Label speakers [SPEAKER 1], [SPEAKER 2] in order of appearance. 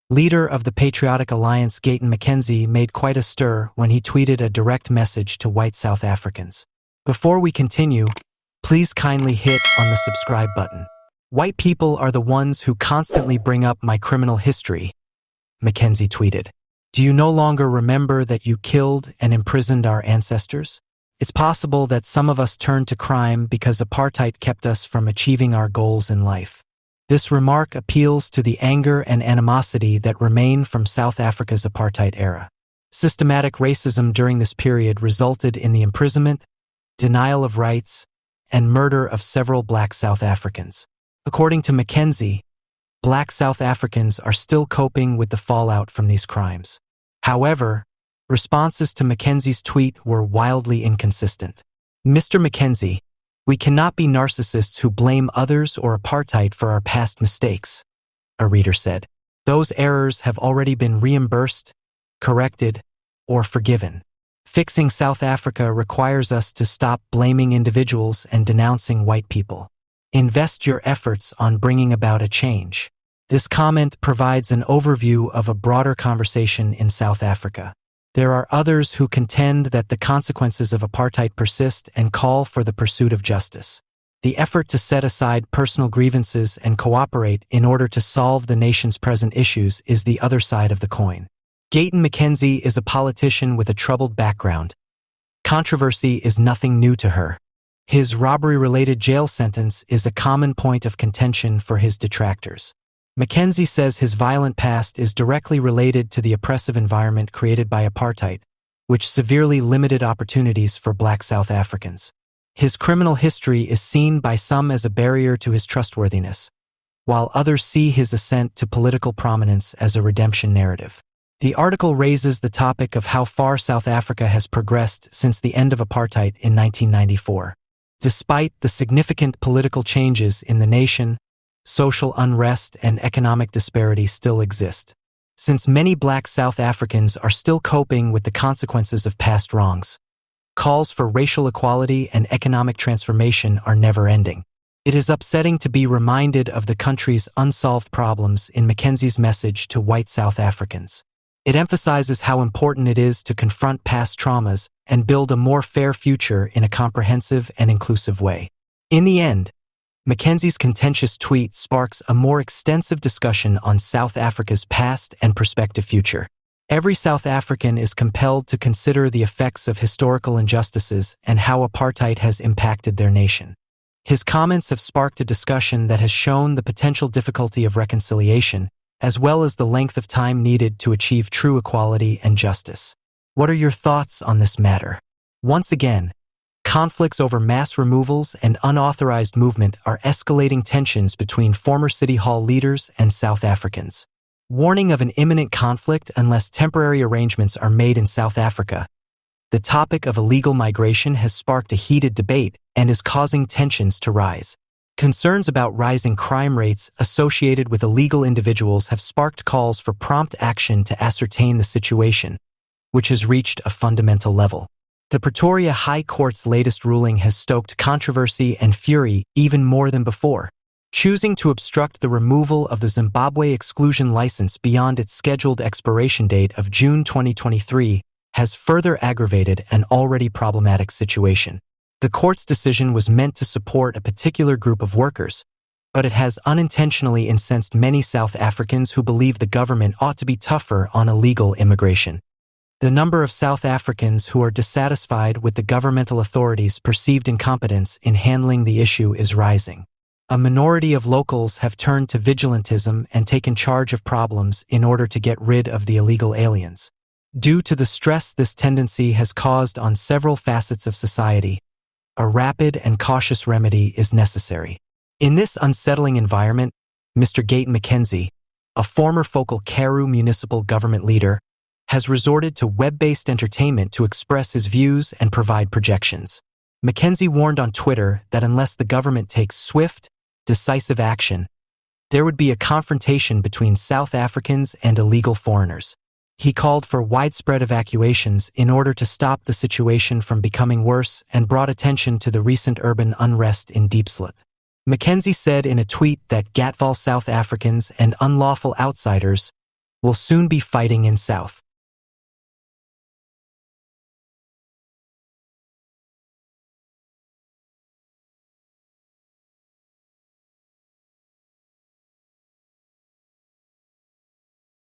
[SPEAKER 1] Leader of the Patriotic Alliance Gayton McKenzie made quite a stir when he tweeted a direct message to white South Africans. Before we continue, please kindly hit on the subscribe button. White people are the ones who constantly bring up my criminal history, McKenzie tweeted. Do you no longer remember that you killed and imprisoned our ancestors? It's possible that some of us turned to crime because apartheid kept us from achieving our goals in life. This remark appeals to the anger and animosity that remain from South Africa's apartheid era. Systematic racism during this period resulted in the imprisonment, denial of rights, and murder of several black South Africans. According to McKenzie, black South Africans are still coping with the fallout from these crimes. However, responses to McKenzie's tweet were wildly inconsistent. Mr. McKenzie, we cannot be narcissists who blame others or apartheid for our past mistakes, a reader said. Those errors have already been reimbursed, corrected, or forgiven. Fixing South Africa requires us to stop blaming individuals and denouncing white people. Invest your efforts on bringing about a change. This comment provides an overview of a broader conversation in South Africa. There are others who contend that the consequences of apartheid persist and call for the pursuit of justice. The effort to set aside personal grievances and cooperate in order to solve the nation's present issues is the other side of the coin. Gayton McKenzie is a politician with a troubled background. Controversy is nothing new to her. His robbery-related jail sentence is a common point of contention for his detractors. McKenzie says his violent past is directly related to the oppressive environment created by apartheid, which severely limited opportunities for black South Africans. His criminal history is seen by some as a barrier to his trustworthiness, while others see his ascent to political prominence as a redemption narrative. The article raises the topic of how far South Africa has progressed since the end of apartheid in 1994. Despite the significant political changes in the nation, social unrest and economic disparity still exist. Since many black South Africans are still coping with the consequences of past wrongs, calls for racial equality and economic transformation are never-ending. It is upsetting to be reminded of the country's unsolved problems in McKenzie's message to white South Africans. It emphasizes how important it is to confront past traumas and build a more fair future in a comprehensive and inclusive way. In the end, McKenzie's contentious tweet sparks a more extensive discussion on South Africa's past and prospective future. Every South African is compelled to consider the effects of historical injustices and how apartheid has impacted their nation. His comments have sparked a discussion that has shown the potential difficulty of reconciliation, as well as the length of time needed to achieve true equality and justice. What are your thoughts on this matter? Once again, conflicts over mass removals and unauthorized movement are escalating tensions between former City Hall leaders and South Africans. Warning of an imminent conflict unless temporary arrangements are made in South Africa. The topic of illegal migration has sparked a heated debate and is causing tensions to rise. Concerns about rising crime rates associated with illegal individuals have sparked calls for prompt action to ascertain the situation, which has reached a fundamental level. The Pretoria High Court's latest ruling has stoked controversy and fury even more than before. Choosing to obstruct the removal of the Zimbabwe exclusion license beyond its scheduled expiration date of June 2023 has further aggravated an already problematic situation. The court's decision was meant to support a particular group of workers, but it has unintentionally incensed many South Africans who believe the government ought to be tougher on illegal immigration. The number of South Africans who are dissatisfied with the governmental authorities' perceived incompetence in handling the issue is rising. A minority of locals have turned to vigilantism and taken charge of problems in order to get rid of the illegal aliens. Due to the stress this tendency has caused on several facets of society, a rapid and cautious remedy is necessary. In this unsettling environment, Mr. Gayton McKenzie, a former focal Karoo municipal government leader, has resorted to web-based entertainment to express his views and provide projections. McKenzie warned on Twitter that unless the government takes swift, decisive action, there would be a confrontation between South Africans and illegal foreigners. He called for widespread evacuations in order to stop the situation from becoming worse and brought attention to the recent urban unrest in Diepsloot. McKenzie said in a tweet that Gatval South Africans and unlawful outsiders will soon be fighting in South.